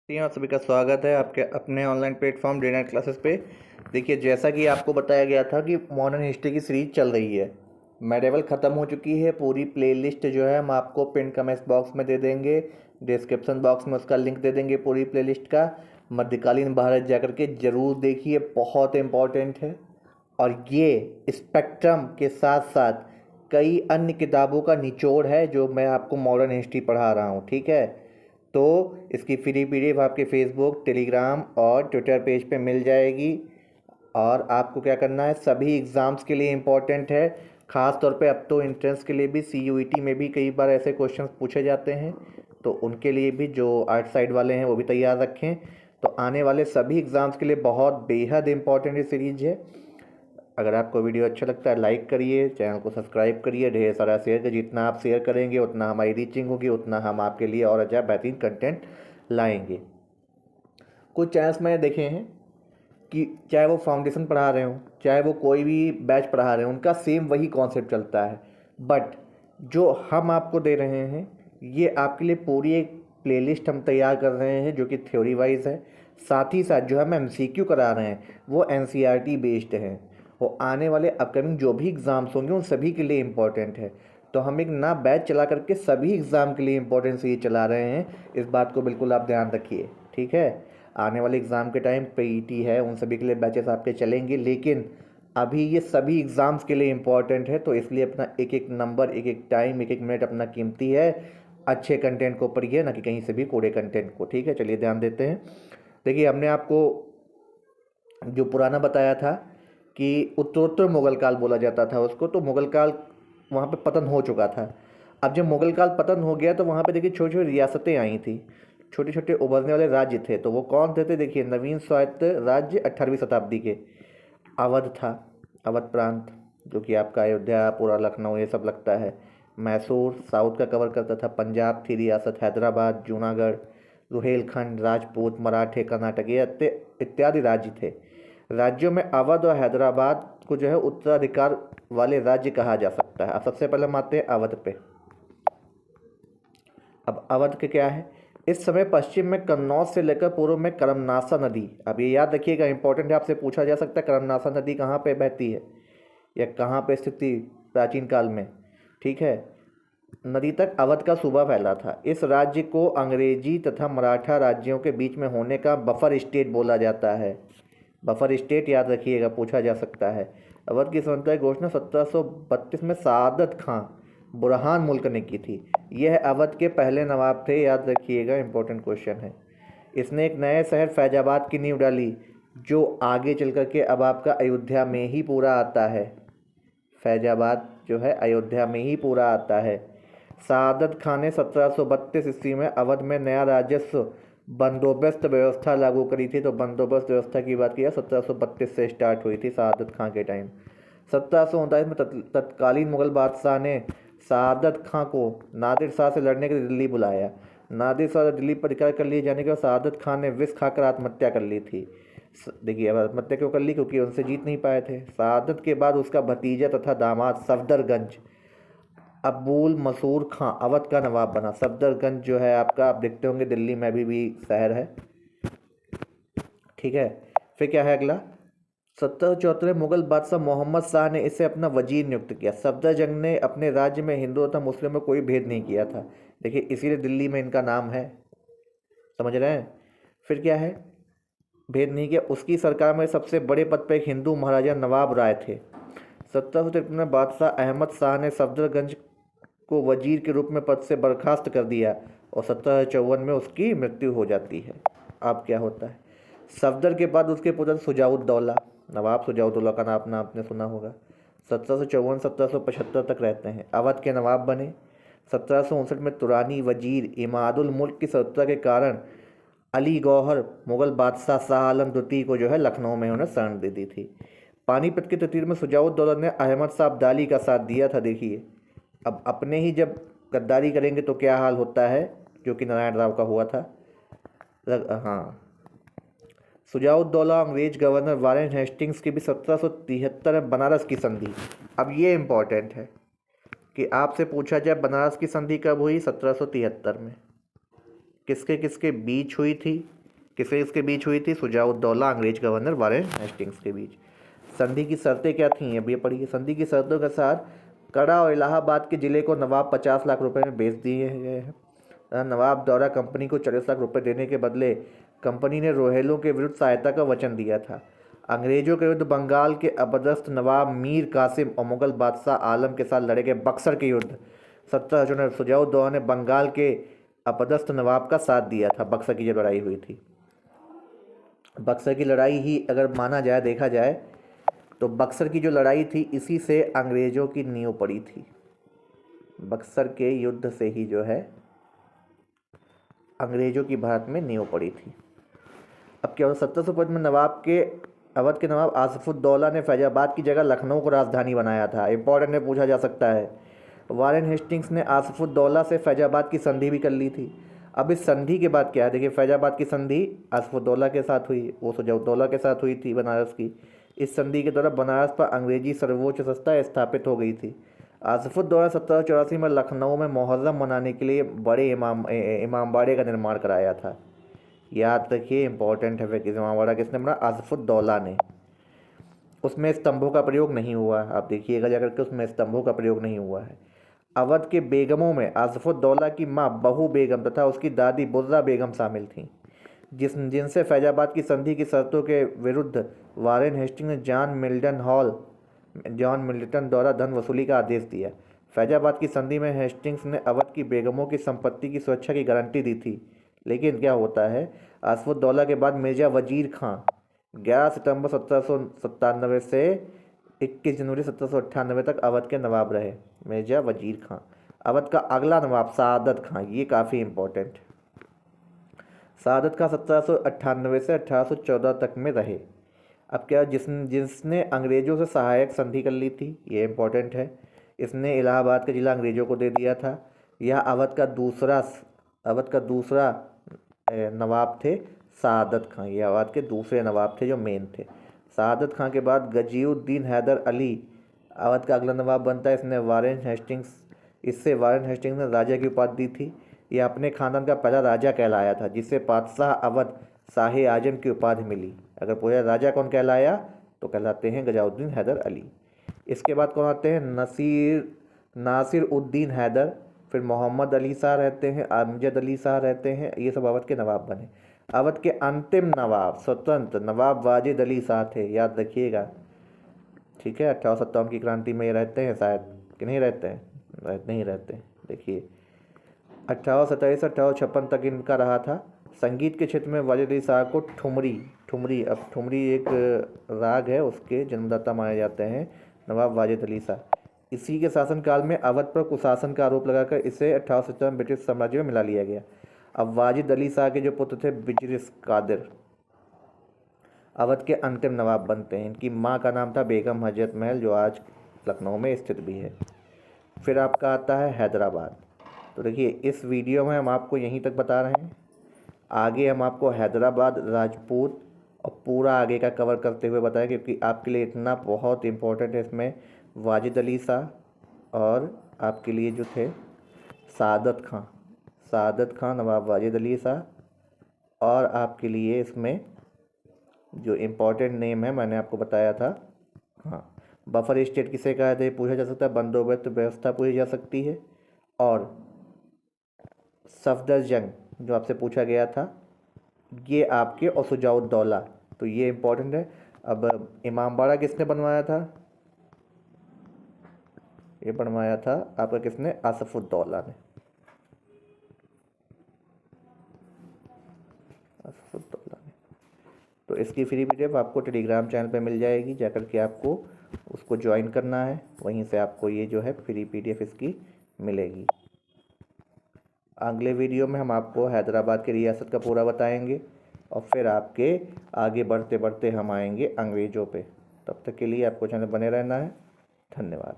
जी, आप सभी का स्वागत है आपके अपने online platform day night classes पे। देखिए, जैसा कि आपको बताया गया था कि मॉडर्न हिस्ट्री की सीरीज चल रही है। मेडिवल ख़त्म हो चुकी है। पूरी प्लेलिस्ट जो है हम आपको पिन कमेंट्स बॉक्स में दे देंगे, डिस्क्रिप्शन बॉक्स में उसका लिंक दे देंगे पूरी प्लेलिस्ट का। मध्यकालीन भारत जाकर के ज़रूर देखिए, बहुत इम्पॉर्टेंट है। और ये स्पेक्ट्रम के साथ साथ कई अन्य किताबों का निचोड़ है जो मैं आपको मॉडर्न हिस्ट्री पढ़ा रहा हूँ, ठीक है। तो इसकी फ्री पीडीएफ आपके फेसबुक, टेलीग्राम और ट्विटर पेज पे मिल जाएगी। और आपको क्या करना है, सभी एग्ज़ाम्स के लिए इम्पोर्टेंट है। ख़ास तौर पे अब तो एंट्रेंस के लिए भी, सीयूईटी में भी कई बार ऐसे क्वेश्चंस पूछे जाते हैं, तो उनके लिए भी जो आर्ट साइड वाले हैं वो भी तैयार रखें। तो आने वाले सभी एग्ज़ाम्स के लिए बहुत बेहद इम्पॉर्टेंट ये सीरीज है। अगर आपको वीडियो अच्छा लगता है लाइक करिए, चैनल को सब्सक्राइब करिए, ढेर सारा शेयर करिए। जितना आप शेयर करेंगे उतना हमारी रीचिंग होगी, उतना हम आपके लिए और अच्छा बेहतरीन कंटेंट लाएंगे। कुछ चैनल्स मैंने देखे हैं कि चाहे वो फाउंडेशन पढ़ा रहे हों, चाहे वो कोई भी बैच पढ़ा रहे हों, उनका सेम वही कॉन्सेप्ट चलता है। बट जो हम आपको दे रहे हैं, ये आपके लिए पूरी एक प्लेलिस्ट हम तैयार कर रहे हैं जो कि थ्योरी वाइज है। साथ ही साथ जो हम एमसीक्यू करा रहे हैं वो एनसीईआरटी बेस्ड है। वो आने वाले अपकमिंग जो भी एग्ज़ाम्स होंगे उन सभी के लिए इम्पोर्टेंट है। तो हम एक ना बैच चला करके सभी एग्ज़ाम के लिए इम्पोर्टेंट से ये चला रहे हैं। इस बात को बिल्कुल आप ध्यान रखिए, ठीक है। आने वाले एग्ज़ाम के टाइम पीईटी है, उन सभी के लिए बैचेस आपके चलेंगे, लेकिन अभी ये सभी एग्ज़ाम्स के लिए इम्पोर्टेंट है। तो इसलिए अपना एक एक नंबर, एक एक टाइम, एक एक मिनट अपना कीमती है। अच्छे कंटेंट को पढ़िए, ना कि कहीं से भी कोड़े कंटेंट को, ठीक है। चलिए ध्यान देते हैं। देखिए, हमने आपको जो पुराना बताया था कि उत्तरोत्तर मुगल काल बोला जाता था उसको, तो मुगल काल वहाँ पे पतन हो चुका था। अब जब मुगल काल पतन हो गया तो वहाँ पे देखिए छोटी छोटी रियासतें आई थी, छोटे छोटे उभरने वाले राज्य थे। तो वो कौन थे देखिए, नवीन स्वायत्त राज्य 18वीं शताब्दी के। अवध था, अवध प्रांत, जो कि आपका अयोध्या, पूरा लखनऊ ये सब लगता है। मैसूर साउथ का कवर करता था। पंजाब थी रियासत, हैदराबाद, जूनागढ़, रुहेलखंड, राजपूत, मराठे, कर्नाटक, ये इत्यादि राज्य थे। राज्यों में अवध और हैदराबाद को जो है उत्तराधिकार वाले राज्य कहा जा सकता है। अब सबसे पहले हम आते हैं अवध पे। अब अवध के क्या है, इस समय पश्चिम में कन्नौज से लेकर पूर्व में करमनासा नदी। अब ये याद रखिएगा, इंपॉर्टेंट है, आपसे पूछा जा सकता है करमनासा नदी कहाँ पे बहती है या कहाँ पे स्थित थी प्राचीन काल में, ठीक है। नदी तक अवध का सूबा फैला था। इस राज्य को अंग्रेजी तथा मराठा राज्यों के बीच में होने का बफर स्टेट बोला जाता है। बफर स्टेट याद रखिएगा, पूछा जा सकता है। अवध की स्वतंत्रता की घोषणा 1732 में सादत खां बुरहान मुल्क ने की थी। यह अवध के पहले नवाब थे, याद रखिएगा, इंपॉर्टेंट क्वेश्चन है। इसने एक नए शहर फैजाबाद की नींव डाली, जो आगे चल कर के अब आपका अयोध्या में ही पूरा आता है। फैजाबाद जो है अयोध्या में ही पूरा आता है। सादत खान ने 1732 ईस्वी में अवध में नया राजस्व बंदोबस्त व्यवस्था लागू करी थी। तो बंदोबस्त व्यवस्था की बात किया 1732 से स्टार्ट हुई थी सादत खान के टाइम। 1739 में तत्कालीन मुगल बादशाह ने सादत खां को नादिर शाह से लड़ने के लिए दिल्ली बुलाया। नादिर शाह दिल्ली पर अधिकार कर लिए जाने के बाद सादत खान ने विष खाकर आत्महत्या कर ली थी। देखिए, अब आत्महत्या क्यों कर ली, क्योंकि उनसे जीत नहीं पाए थे। सादत के बाद उसका भतीजा तथा दामाद सफदरगंज अबुल मसूर खां अवध का नवाब बना। सफदरगंज जो है आपका, आप देखते होंगे दिल्ली में भी शहर है, ठीक है। फिर क्या है अगला, 1774 में मुगल बादशाह मोहम्मद शाह ने इसे अपना वजीर नियुक्त किया। सफदरजंग ने अपने राज्य में हिंदू तथा मुस्लिम में कोई भेद नहीं किया था। देखिए, इसीलिए दिल्ली में इनका नाम है, समझ रहे हैं। फिर क्या है, भेद नहीं किया। उसकी सरकार में सबसे बड़े पद पर एक हिंदू महाराजा नवाब राय थे। 1753 में बादशाह अहमद शाह ने सफदरगंज को वजीर के रूप में पद से बर्खास्त कर दिया और 1754 में उसकी मृत्यु हो जाती है। अब क्या होता है, सफदर के बाद उसके पुत्र सुजाउद्दौला, नवाब सुजाउद्दौला का नाम आपने सुना होगा, 1754-1775 तक रहते हैं, अवध के नवाब बने। 1759 में तुरानी वजीर इमादुल मुल्क की सत्ता के कारण अली गौहर मुगल बादशाह शाह आलम द्वितीय को जो है लखनऊ में उन्हें शरण दे दी थी। पानीपत की तहरीर में सुजाउद्दौला ने अहमद शाह अब्दाली का साथ दिया था। देखिए, अब अपने ही जब गद्दारी करेंगे तो क्या हाल होता है, जो कि नारायण राव का हुआ था। हाँ, सुजाउद्दौला अंग्रेज गवर्नर वारेन हेस्टिंग्स की भी 1773 में बनारस की संधि। अब ये इम्पोर्टेंट है कि आपसे पूछा जाए बनारस की संधि कब हुई, 1773 में। किसके किसके बीच हुई थी, किसके बीच हुई थी? शुजाउद्दौला अंग्रेज गवर्नर वारेन हेस्टिंग्स के बीच। संधि की शर्तें क्या थीं? अब ये पढ़िए। संधि की शर्तों के साथ कड़ा और इलाहाबाद के जिले को नवाब 50 लाख रुपए में बेच दिए गए हैं। नवाब द्वारा कंपनी को 40 लाख रुपए देने के बदले कंपनी ने रोहेलों के विरुद्ध सहायता का वचन दिया था। अंग्रेजों के विरुद्ध बंगाल के अपदस्थ नवाब मीर कासिम और मुगल बादशाह आलम के साथ लड़े गए बक्सर के युद्ध 17 शुजाउद्दौला ने बंगाल के अपदस्थ नवाब का साथ दिया था। बक्सर की जो लड़ाई हुई थी, बक्सर की लड़ाई ही अगर माना जाए, देखा जाए तो बक्सर की जो लड़ाई थी इसी से अंग्रेज़ों की नींव पड़ी थी। बक्सर के युद्ध से ही जो है अंग्रेज़ों की भारत में नींव पड़ी थी। अब क्या होता, 1705 में अवध के नवाब आसिफुद्दौला ने फैजाबाद की जगह लखनऊ को राजधानी बनाया था। इंपॉर्टेंट में पूछा जा सकता है। वारेन हेस्टिंग्स ने आसिफुद्दौला से फैजाबाद की संधि भी कर ली थी। अब इस संधि के बाद क्या है, देखिए, फैजाबाद की संधि आसिफुद्दौला के साथ हुई, वो शुजाउद्दौला के साथ हुई थी बनारस की। इस संधि के द्वारा बनारस पर अंग्रेजी सर्वोच्च संस्था स्थापित हो गई थी। आसिफुद्दौला 1784 में लखनऊ में मुहर्रम मनाने के लिए बड़े इमामबाड़े का निर्माण कराया था। याद रखिए, इंपॉर्टेंट है। इमामबाड़ा किसने बना? आसिफुद्दौला ने। उसमें स्तंभों का प्रयोग नहीं हुआ है, आप देखिएगा जाकर के, उसमें स्तंभों का प्रयोग नहीं हुआ है। अवध के बेगमों में आसिफुद्दौला की माँ बहू बेगम तथा उसकी दादी बुर्रा बेगम शामिल थीं, जिनसे फैजाबाद की संधि की शर्तों के विरुद्ध वारेन हेस्टिंग्स ने जॉन मिल्टन द्वारा धन वसूली का आदेश दिया। फैजाबाद की संधि में हेस्टिंग्स ने अवध की बेगमों की संपत्ति की सुरक्षा की गारंटी दी थी। लेकिन क्या होता है, आसिफुद्दौला के बाद मिर्जा वजीर खां 11 सितंबर 1797 से 21 जनवरी 1798 तक अवध के नवाब रहे। मिर्जा वजीर खां। अवध का अगला नवाब सआदत खां, ये काफ़ी इम्पोर्टेंट। सआदत खां 1798 से 1814 तक में रहे। अब क्या, जिसने अंग्रेज़ों से सहायक संधि कर ली थी, ये इम्पोर्टेंट है। इसने इलाहाबाद का जिला अंग्रेज़ों को दे दिया था। यह अवध का दूसरा नवाब थे सआदत खां। ये अवध के दूसरे नवाब थे जो मेन थे। सआदत खां के बाद गजीउद्दीन हैदर अली अवध का अगला नवाब बनता है। इससे वारेन हेस्टिंग्स ने राजा की उपाधि दी थी। यह अपने खानदान का पहला राजा कहलाया था जिसे बादशाह अवध शाह आजम की उपाधि मिली। अगर पूछा राजा कौन कहलाया तो कहलाते हैं गजाउद्दीन हैदर अली। इसके बाद कौन आते हैं? नासिर उद्दीन हैदर, फिर मोहम्मद अली शाह रहते हैं, अमजद अली शाह रहते हैं। ये सब अवध के नवाब बने। अवध के अंतिम नवाब स्वतंत्र नवाब वाजिद अली शाह थे, याद रखिएगा। ठीक है, 1857 की क्रांति में ये रहते हैं शायद, कि नहीं रहते हैं? नहीं रहते। देखिए, 1827 से 1856 तक इनका रहा था। संगीत के क्षेत्र में वाजिद अली शाह को ठुमरी एक राग है, उसके जन्मदाता माने जाते हैं नवाब वाजिद अली शाह। इसी के शासनकाल में अवध पर कुशासन का आरोप लगाकर इसे 1857 में ब्रिटिश साम्राज्य में मिला लिया गया। अब वाजिद अली शाह के जो पुत्र थे बिजरिस कादिर अवध के अंतिम नवाब बनते हैं। इनकी माँ का नाम था बेगम हजरत महल, जो आज लखनऊ में स्थित भी है। फिर आपका आता है हैदराबाद। तो देखिए, इस वीडियो में हम आपको यहीं तक बता रहे हैं। आगे हम आपको हैदराबाद, राजपूत और पूरा आगे का कवर करते हुए बताएं, क्योंकि आपके लिए इतना बहुत इम्पोर्टेंट है। इसमें वाजिद अली शाह और आपके लिए जो थे सआदत खां नवाब वाजिद अली शाह, और आपके लिए इसमें जो इम्पोर्टेंट नेम है मैंने आपको बताया था। हाँ, बफर स्टेट किसे कहा था पूछा जा सकता है, बंदोबस्त व्यवस्था पूछी जा सकती है। और सफदरजंग जो आपसे पूछा गया था, ये आपके और शुजाउद्दौला, तो ये इम्पोर्टेंट है। अब इमामबाड़ा किसने बनवाया था? ये बनवाया था आपका किसने? आसिफुद्दौला ने। तो इसकी फ्री पीडीएफ आपको टेलीग्राम चैनल पे मिल जाएगी, जाकर के आपको उसको ज्वाइन करना है, वहीं से आपको ये जो है फ्री पीडीएफ इसकी मिलेगी। अगले वीडियो में हम आपको हैदराबाद की रियासत का पूरा बताएंगे और फिर आपके आगे बढ़ते बढ़ते हम आएंगे अंग्रेज़ों पे। तब तक के लिए आपको चैनल बने रहना है। धन्यवाद।